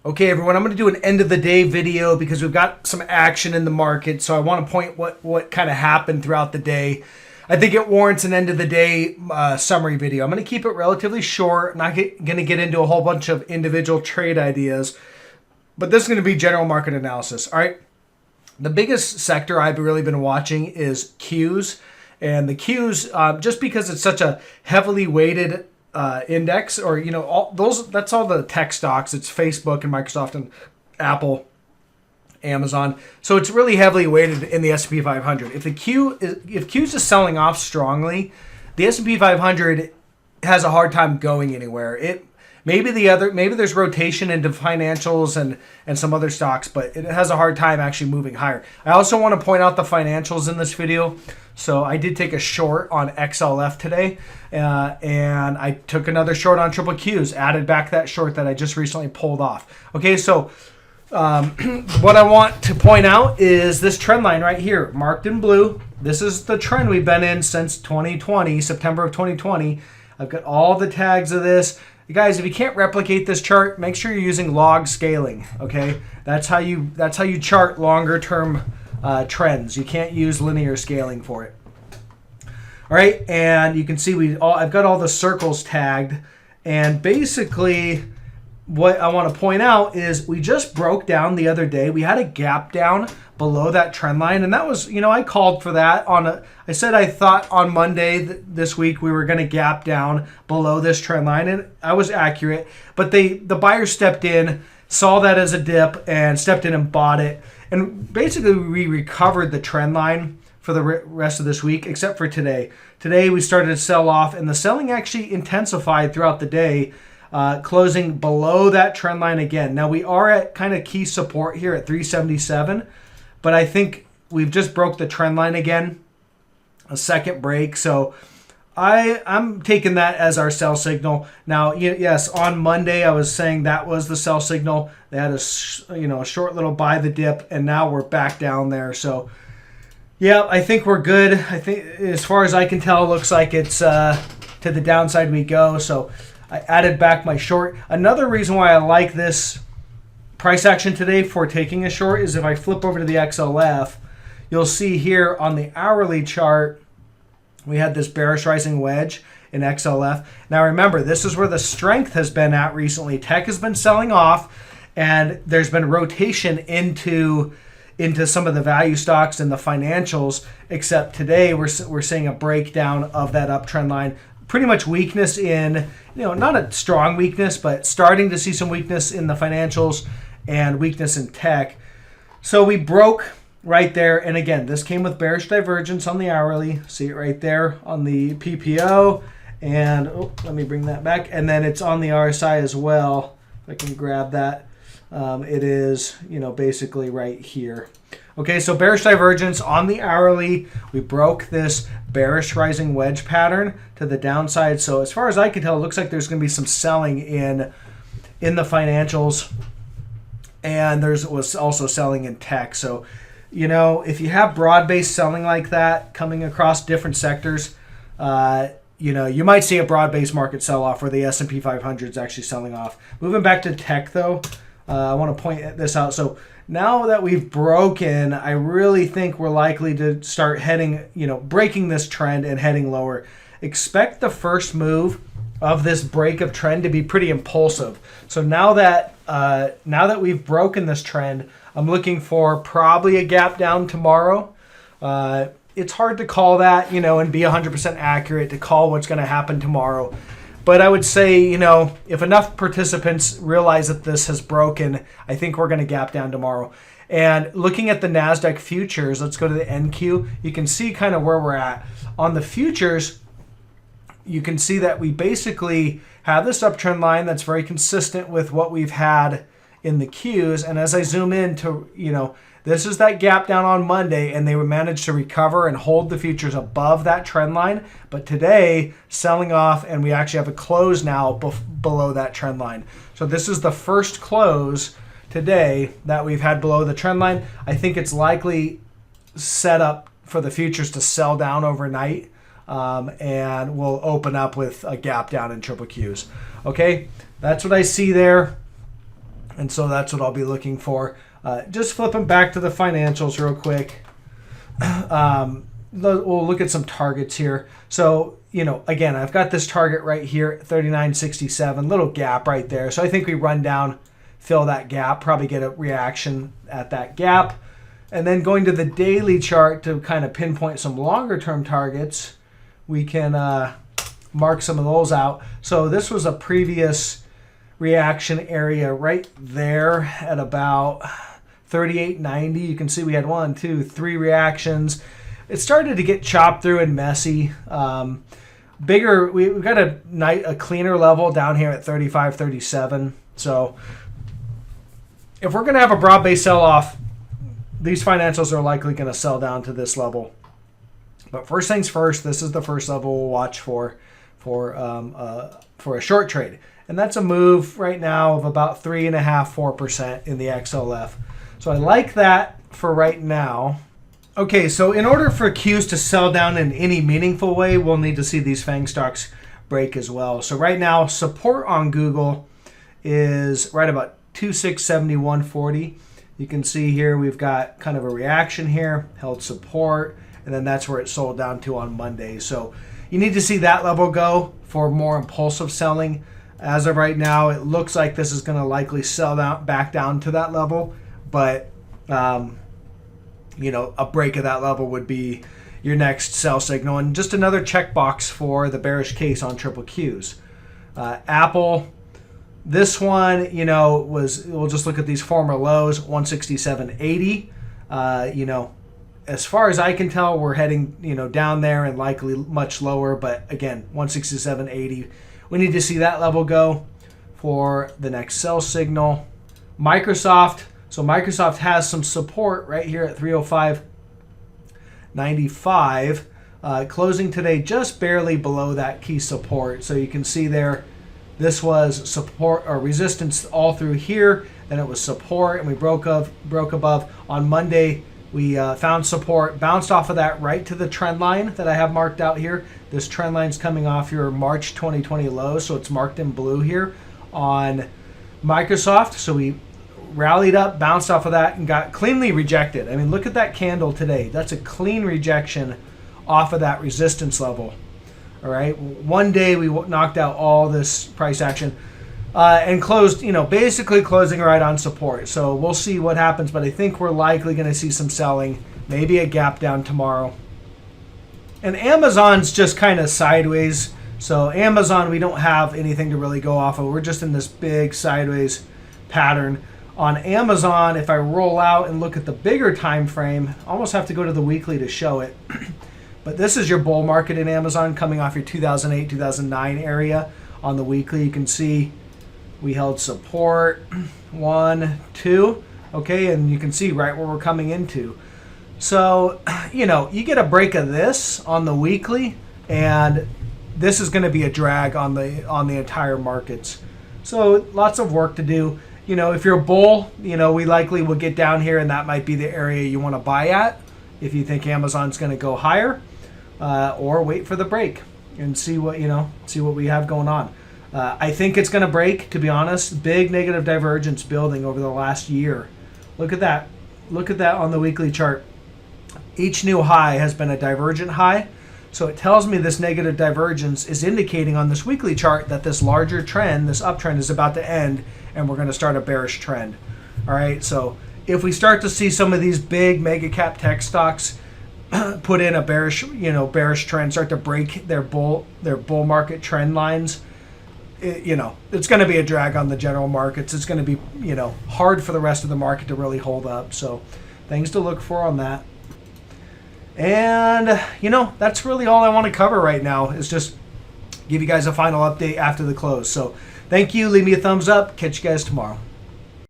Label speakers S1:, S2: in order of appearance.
S1: Okay, everyone, I'm going to do an end of the day video because we've got some action in the market. So I want to point what kind of happened throughout the day. I think it warrants an end of the day summary video. I'm going to keep it relatively short. I'm not going to get into a whole bunch of individual trade ideas, but this is going to be general market analysis. All right. The biggest sector I've really been watching is Qs, and the Qs, just because it's such a heavily weighted index, or that's all the tech stocks. It's Facebook and Microsoft and Apple, Amazon. So it's really heavily weighted in the S&P 500. If Qs is selling off strongly, the S&P 500 has a hard time going anywhere. Maybe there's rotation into financials and some other stocks, but it has a hard time actually moving higher. I also want to point out the financials in this video. So I did take a short on XLF today, and I took another short on triple Qs, added back that short that I just recently pulled off. Okay, so what I want to point out is this trend line right here, marked in blue. This is the trend we've been in since 2020, September of 2020. I've got all the tags of this. You guys, if you can't replicate this chart, make sure you're using log scaling. Okay, that's how you chart longer term trends. You can't use linear scaling for it. All right, and you can see I've got all the circles tagged, and basically what I want to point out is we just broke down the other day. We had a gap down below that trend line, and that was, I called for that I said I thought on Monday this week we were going to gap down below this trend line, and I was accurate. But the buyer stepped in, saw that as a dip, and stepped in and bought it. And basically we recovered the trend line for the rest of this week, except for today. Today we started to sell off, and the selling actually intensified throughout the day, closing below that trend line again. Now we are at kind of key support here at 377, but I think we've just broke the trend line again, a second break. So I'm taking that as our sell signal. Now, yes, on Monday I was saying that was the sell signal. They had a short little buy the dip, and now we're back down there. So yeah, I think we're good. I think as far as I can tell, it looks like it's to the downside we go. So I added back my short. Another reason why I like this price action today for taking a short is if I flip over to the XLF, you'll see here on the hourly chart, we had this bearish rising wedge in XLF. Now remember, this is where the strength has been at recently. Tech has been selling off, and there's been rotation into some of the value stocks and the financials, except today we're seeing a breakdown of that uptrend line. Pretty much weakness in, not a strong weakness, but starting to see some weakness in the financials and weakness in tech. So we broke right there. And again, this came with bearish divergence on the hourly. See it right there on the PPO. And let me bring that back. And then it's on the RSI as well. If I can grab that. It is, basically right here. Okay, so bearish divergence on the hourly. We broke this bearish rising wedge pattern to the downside. So as far as I can tell, it looks like there's going to be some selling in the financials, and was also selling in tech. So, if you have broad-based selling like that coming across different sectors, you might see a broad-based market sell-off where the S&P 500 is actually selling off. Moving back to tech, though, I want to point this out. So now that we've broken, I really think we're likely to start heading, breaking this trend and heading lower. Expect the first move of this break of trend to be pretty impulsive. So now that we've broken this trend, I'm looking for probably a gap down tomorrow. It's hard to call that, and be 100% accurate to call what's going to happen tomorrow. But I would say, if enough participants realize that this has broken, I think we're going to gap down tomorrow. And looking at the Nasdaq futures, let's go to the NQ. You can see kind of where we're at. On the futures, you can see that we basically have this uptrend line that's very consistent with what we've had in the Qs. And as I zoom in to, this is that gap down on Monday, and they managed to recover and hold the futures above that trend line. But today, selling off, and we actually have a close now below that trend line. So this is the first close today that we've had below the trend line. I think it's likely set up for the futures to sell down overnight, and we'll open up with a gap down in triple Qs. Okay, that's what I see there. And so that's what I'll be looking for. Just flipping back to the financials real quick. We'll look at some targets here. So, again, I've got this target right here, 39.67, little gap right there. So I think we run down, fill that gap, probably get a reaction at that gap. And then going to the daily chart to kind of pinpoint some longer term targets, we can mark some of those out. So this was a previous reaction area right there at about 38.90. You can see we had 1, 2, 3 reactions. It started to get chopped through and messy. Bigger, we've got a cleaner level down here at 35.37. So if we're going to have a broad-based sell-off, these financials are likely going to sell down to this level. But first things first, this is the first level we'll watch for a short trade. And that's a move right now of about 3.5–4% in the XLF. So I like that for right now. Okay, so in order for Qs to sell down in any meaningful way, we'll need to see these FANG stocks break as well. So right now, support on Google is right about 2671.40. You can see here we've got kind of a reaction here, held support, and then that's where it sold down to on Monday. So you need to see that level go for more impulsive selling. As of right now, it looks like this is going to likely sell back down to that level, but a break of that level would be your next sell signal. And just another checkbox for the bearish case on triple Qs. Apple, this one, we'll just look at these former lows, 167.80. As far as I can tell, we're heading, down there and likely much lower. But again, 167.80. We need to see that level go for the next sell signal. Microsoft. So Microsoft has some support right here at 305.95. Closing today just barely below that key support. So you can see there, this was support or resistance all through here. Then it was support, and we broke above. On Monday, we found support, bounced off of that right to the trend line that I have marked out here. This trend line's coming off your March 2020 low, so it's marked in blue here on Microsoft. So we rallied up, bounced off of that, and got cleanly rejected. I mean, look at that candle today. That's a clean rejection off of that resistance level. All right, one day we knocked out all this price action and closed, basically closing right on support. So we'll see what happens, but I think we're likely going to see some selling, maybe a gap down tomorrow. And Amazon's just kind of sideways. So Amazon, we don't have anything to really go off of. We're just in this big sideways pattern. On Amazon, if I roll out and look at the bigger time frame, I almost have to go to the weekly to show it. But this is your bull market in Amazon coming off your 2008, 2009 area. On the weekly, you can see we held support, 1, 2, okay, and you can see right where we're coming into. So, you get a break of this on the weekly, and this is going to be a drag on the entire markets. So lots of work to do. If you're a bull, we likely will get down here, and that might be the area you want to buy at if you think Amazon's going to go higher, or wait for the break and see what we have going on. I think it's going to break, to be honest. Big negative divergence building over the last year. Look at that. Look at that on the weekly chart. Each new high has been a divergent high. So it tells me this negative divergence is indicating on this weekly chart that this larger trend, this uptrend, is about to end, and we're going to start a bearish trend. All right, so if we start to see some of these big mega cap tech stocks put in a bearish trend, start to break their bull market trend lines, it's going to be a drag on the general markets. It's going to be, hard for the rest of the market to really hold up. So things to look for on that. And, that's really all I want to cover right now, is just give you guys a final update after the close. So thank you. Leave me a thumbs up. Catch you guys tomorrow.